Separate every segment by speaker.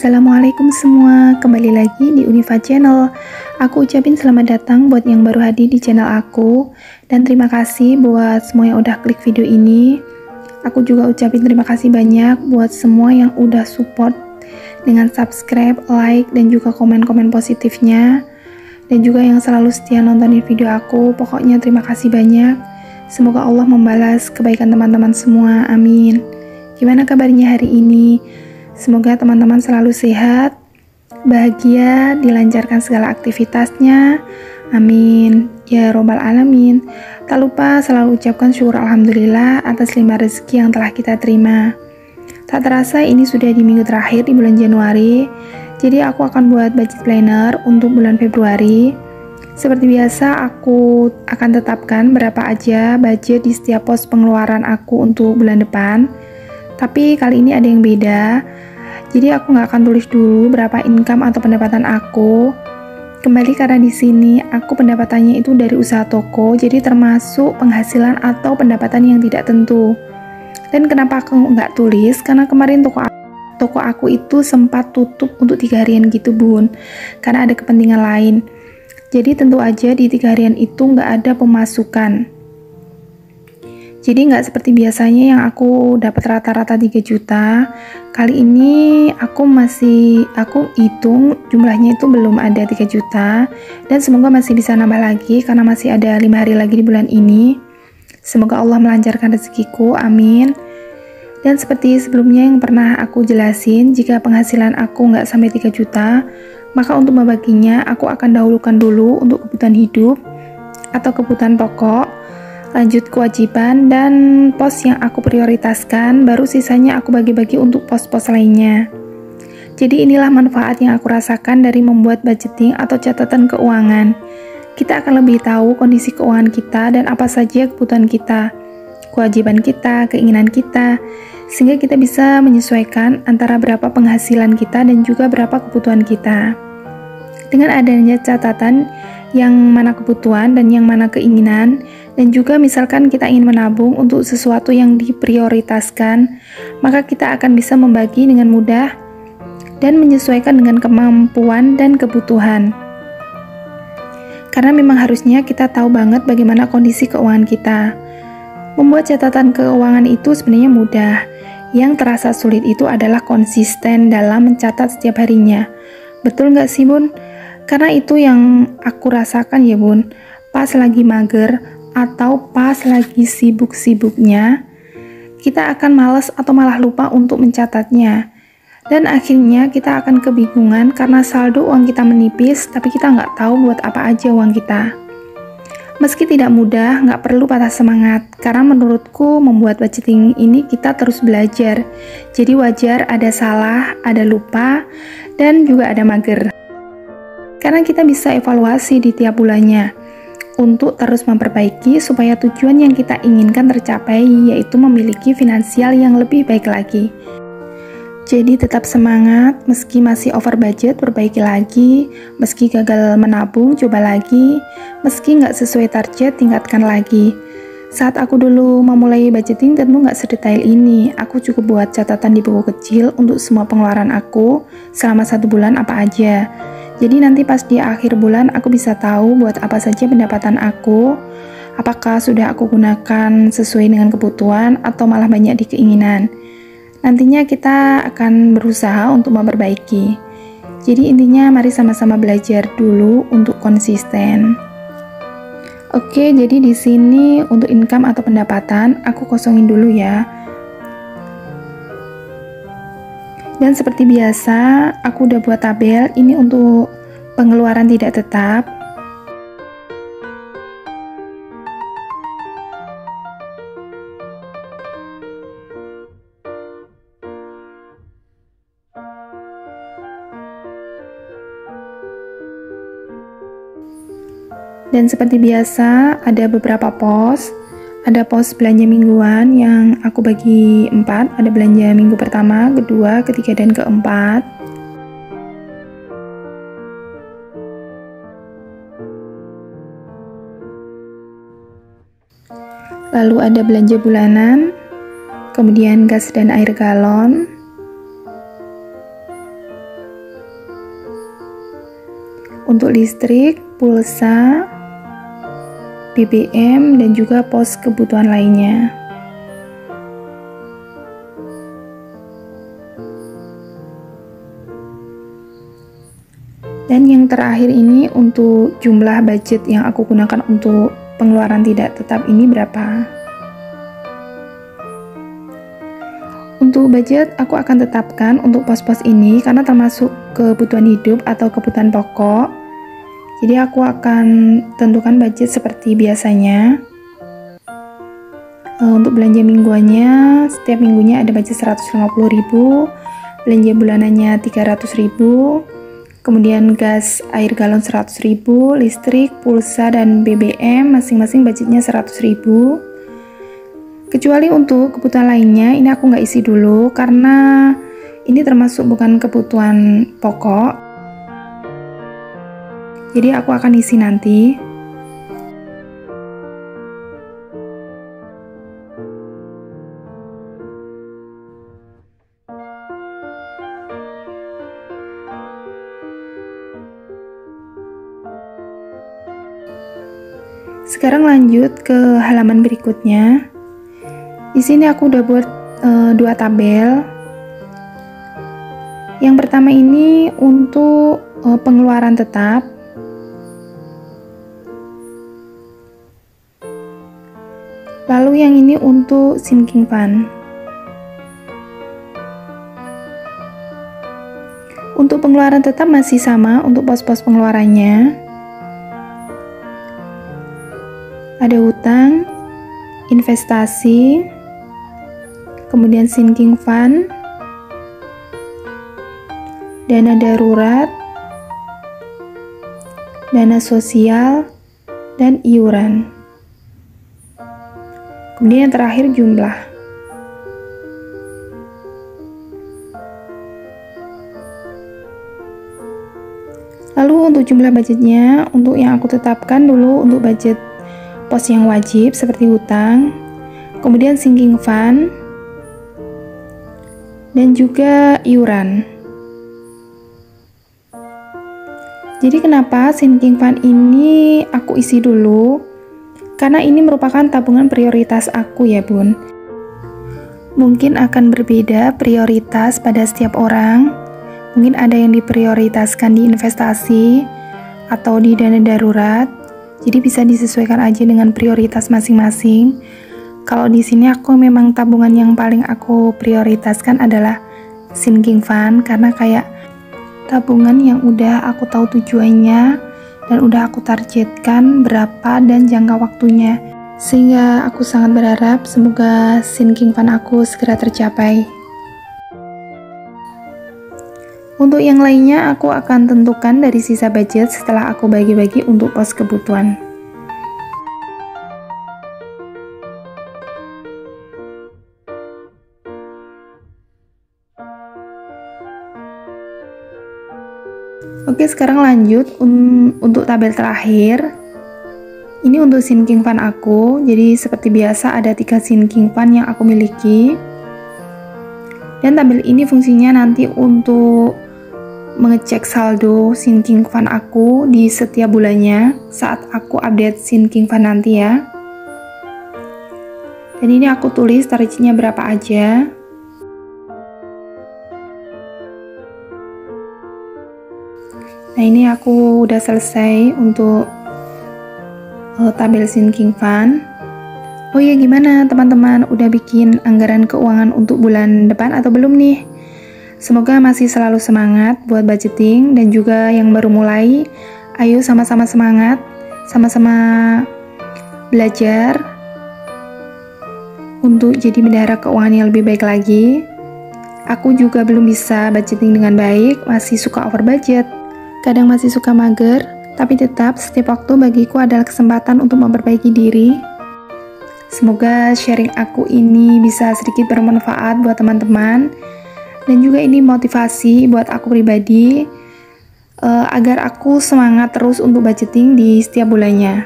Speaker 1: Assalamualaikum semua, kembali lagi di Unifa Channel. Aku ucapin selamat datang buat yang baru hadir di channel aku. Dan terima kasih buat semua yang udah klik video ini. Aku juga ucapin terima kasih banyak buat semua yang udah support dengan subscribe, like, dan juga komen-komen positifnya. Dan juga yang selalu setia nontonin video aku. Pokoknya terima kasih banyak. Semoga Allah membalas kebaikan teman-teman semua, amin. Gimana kabarnya hari ini? Semoga teman-teman selalu sehat, bahagia, dilancarkan segala aktivitasnya. Amin. Ya Robbal Alamin. Tak lupa selalu ucapkan syukur Alhamdulillah atas limpah rezeki yang telah kita terima. Tak terasa ini sudah di minggu terakhir di bulan Januari. Jadi aku akan buat budget planner untuk bulan Februari. Seperti biasa aku akan tetapkan berapa aja budget di setiap pos pengeluaran aku untuk bulan depan. Tapi kali ini ada yang beda. Jadi aku nggak akan tulis dulu berapa income atau pendapatan aku. Kembali karena di sini aku pendapatannya itu dari usaha toko, jadi termasuk penghasilan atau pendapatan yang tidak tentu. Dan kenapa aku nggak tulis? Karena kemarin toko aku itu sempat tutup untuk 3 harian gitu bun, karena ada kepentingan lain. Jadi tentu aja di 3 harian itu nggak ada pemasukan. Jadi nggak seperti biasanya yang aku dapat rata-rata 3 juta. Kali ini aku hitung jumlahnya itu belum ada 3 juta. Dan semoga masih bisa nambah lagi karena masih ada 5 hari lagi di bulan ini. Semoga Allah melancarkan rezekiku, amin. Dan seperti sebelumnya yang pernah aku jelasin, jika penghasilan aku nggak sampai 3 juta, maka untuk membaginya aku akan dahulukan dulu untuk kebutuhan hidup atau kebutuhan pokok, lanjut kewajiban, dan pos yang aku prioritaskan, baru sisanya aku bagi-bagi untuk pos-pos lainnya. Jadi inilah manfaat yang aku rasakan dari membuat budgeting atau catatan keuangan. Kita akan lebih tahu kondisi keuangan kita dan apa saja kebutuhan kita, kewajiban kita, keinginan kita, sehingga kita bisa menyesuaikan antara berapa penghasilan kita dan juga berapa kebutuhan kita. Dengan adanya catatan yang mana kebutuhan dan yang mana keinginan, dan juga misalkan kita ingin menabung untuk sesuatu yang diprioritaskan, maka kita akan bisa membagi dengan mudah dan menyesuaikan dengan kemampuan dan kebutuhan. Karena memang harusnya kita tahu banget bagaimana kondisi keuangan kita. Membuat catatan keuangan itu sebenarnya mudah. Yang terasa sulit itu adalah konsisten dalam mencatat setiap harinya. Betul nggak sih bun? Karena itu yang aku rasakan ya bun, pas lagi mager atau pas lagi sibuk-sibuknya, kita akan malas atau malah lupa untuk mencatatnya. Dan akhirnya kita akan kebingungan karena saldo uang kita menipis, tapi kita nggak tahu buat apa aja uang kita. Meski tidak mudah, nggak perlu patah semangat, karena menurutku membuat budgeting ini kita terus belajar. Jadi wajar ada salah, ada lupa, dan juga ada mager. Karena kita bisa evaluasi di tiap bulannya untuk terus memperbaiki supaya tujuan yang kita inginkan tercapai, yaitu memiliki finansial yang lebih baik lagi. Jadi tetap semangat, meski masih over budget perbaiki lagi, meski gagal menabung coba lagi, meski nggak sesuai target tingkatkan lagi. Saat aku dulu memulai budgeting tentu nggak sedetail ini, aku cukup buat catatan di buku kecil untuk semua pengeluaran aku selama 1 bulan apa aja. Jadi nanti pas di akhir bulan aku bisa tahu buat apa saja pendapatan aku, apakah sudah aku gunakan sesuai dengan kebutuhan atau malah banyak di keinginan. Nantinya kita akan berusaha untuk memperbaiki. Jadi intinya mari sama-sama belajar dulu untuk konsisten. Oke, jadi di sini untuk income atau pendapatan aku kosongin dulu ya. Dan seperti biasa, aku udah buat tabel ini untuk pengeluaran tidak tetap. Dan seperti biasa, ada beberapa pos. Ada pos belanja mingguan yang aku bagi 4, ada belanja minggu pertama, kedua, ketiga, dan keempat. Lalu ada belanja bulanan, kemudian gas dan air galon, untuk listrik, pulsa, BBM, dan juga pos kebutuhan lainnya. Dan yang terakhir ini untuk jumlah budget yang aku gunakan untuk pengeluaran tidak tetap ini berapa. Untuk budget aku akan tetapkan untuk pos-pos ini karena termasuk kebutuhan hidup atau kebutuhan pokok. Jadi aku akan tentukan budget seperti biasanya. Untuk belanja mingguannya, setiap minggunya ada budget 150.000, belanja bulanannya 300.000. Kemudian gas air galon 100.000, listrik, pulsa, dan BBM masing-masing budgetnya 100.000. Kecuali untuk kebutuhan lainnya, ini aku nggak isi dulu karena ini termasuk bukan kebutuhan pokok. Jadi aku akan isi nanti. Sekarang lanjut ke halaman berikutnya. Di sini aku udah buat 2 tabel. Yang pertama ini untuk pengeluaran tetap. Lalu yang ini untuk sinking fund. Untuk pengeluaran tetap masih sama untuk pos-pos pengeluarannya. Ada hutang, investasi, kemudian sinking fund, dana darurat, dana sosial, dan iuran. Kemudian yang terakhir jumlah. Lalu untuk jumlah budgetnya, untuk yang aku tetapkan dulu untuk budget pos yang wajib seperti hutang, kemudian sinking fund, dan juga iuran. Jadi kenapa sinking fund ini aku isi dulu? Karena ini merupakan tabungan prioritas aku ya bun. Mungkin akan berbeda prioritas pada setiap orang. Mungkin ada yang diprioritaskan di investasi atau di dana darurat. Jadi bisa disesuaikan aja dengan prioritas masing-masing. Kalau di sini aku memang tabungan yang paling aku prioritaskan adalah sinking fund karena kayak tabungan yang udah aku tahu tujuannya dan udah aku targetkan berapa dan jangka waktunya. Sehingga aku sangat berharap semoga sinking fund aku segera tercapai. Untuk yang lainnya aku akan tentukan dari sisa budget setelah aku bagi-bagi untuk pos kebutuhan. Oke, sekarang lanjut untuk tabel terakhir. Ini untuk sinking fund aku. Jadi seperti biasa ada 3 sinking fund yang aku miliki. Dan tabel ini fungsinya nanti untuk mengecek saldo sinking fund aku di setiap bulannya saat aku update sinking fund nanti ya. Dan ini aku tulis targetnya berapa aja. Nah ini aku udah selesai untuk tabel sinking fund. Oh iya, gimana teman-teman, udah bikin anggaran keuangan untuk bulan depan atau belum nih? Semoga masih selalu semangat buat budgeting, dan juga yang baru mulai, ayo sama-sama semangat, sama-sama belajar untuk jadi bendahara keuangan yang lebih baik lagi. Aku juga belum bisa budgeting dengan baik, masih suka over budget, kadang masih suka mager, tapi tetap setiap waktu bagiku adalah kesempatan untuk memperbaiki diri. Semoga sharing aku ini bisa sedikit bermanfaat buat teman-teman. Dan juga ini motivasi buat aku pribadi agar aku semangat terus untuk budgeting di setiap bulannya.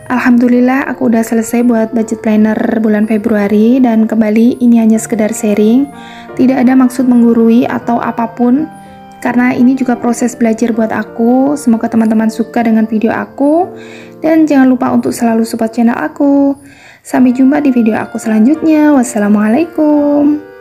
Speaker 1: Alhamdulillah aku udah selesai buat budget planner bulan Februari, dan kembali ini hanya sekedar sharing, tidak ada maksud menggurui atau apapun, karena ini juga proses belajar buat aku. Semoga teman-teman suka dengan video aku, dan jangan lupa untuk selalu support channel aku. Sampai jumpa di video aku selanjutnya. Wassalamualaikum.